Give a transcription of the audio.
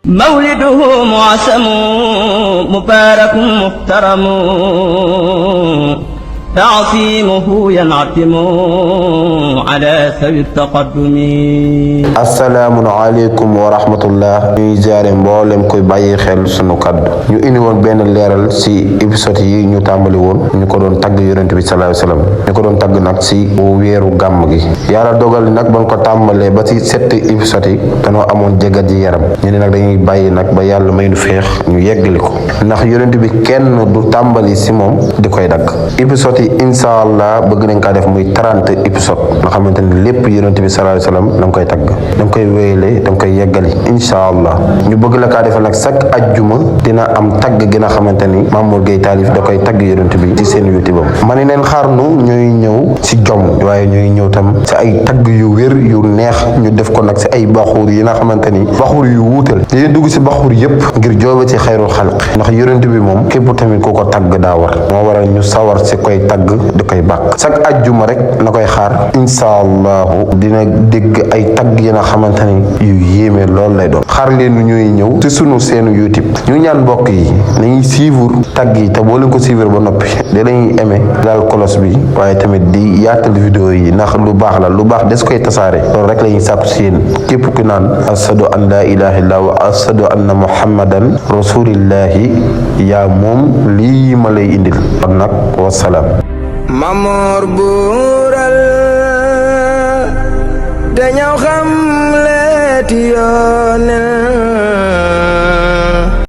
مولده معسم مبارك محترم تعصيمه ينعتم على سوي التقدم. asalaamaaleykum wa rahmatullah. ñuy jaare mboolem koy bàyyi xel sunu kaddu. ñu indi woon benn leeral ci épisode yi ñu tàmbali woon ñu ko doon tagg yonent bi sallallahu alayhi wasallam ñu ko doon tagg nag ci weeru gàmm gi. yàlla dogal nag ban ko tàmbalee ba ci 7 épisode yi danoo amoon jégat ji yaram ñu ne nag dañuy bàyyi nag ba yàlla may nu féex ñu yeggali ko ndax yonent bi kenn du tàmbali ci moom di koy dagg. épisode yi incha allah bëgg nañ kaa def muy 30 épisode nga xamante ni lépp yonent bi sallallahu alayhi wasallam da nga koy tagg da nga koy wéyale da nga koy yeggali incha allah ñu bëgg la kaa defal nag chaque ajjuma dina am tagg gi nga xamante ni Mamour Gueye Taalif da koy tagg yonent bi ci seen YouTube am ma ne leen xaarnu ñuy ñëw ci jom waaye ñuy ñëw tam ci ay tagg yu wér yu neex ñu def ko nag ci ay baxuur yi nga xamante ni baxuur yu wuutal dañuy dugg ci baxuur yépp ngir jooba ci xayrul xalq ndax yonent bi moom képp tamit ku ko tagg daa war moo waral ñu sawar ci koy tagg di koy bàkk chaque ajjuma rek na koy xaar insha allahu dina dégg ay tagg yi nga xamante ni yu yéeme loolu lay doon xaar leen ñuy ñëw ci sunu seenu YouTube ñu ñaan mbokk yi nañuy suivre tagg yi te boo leen ko suivre ba noppi da lañuy aimé daal kolos bi waaye tamit di yaatal vidéo yi ndax lu baax la lu baax des koy tasaare loolu rek lañuy sàpp si yéen képp ku naan ashadu an laa ilaha illallah wa ashadu anna muhammadan rasulillahi yaa moom lii ma lay indil kon nag wasalaam. Mamour buural dañoo xam leeti yoonel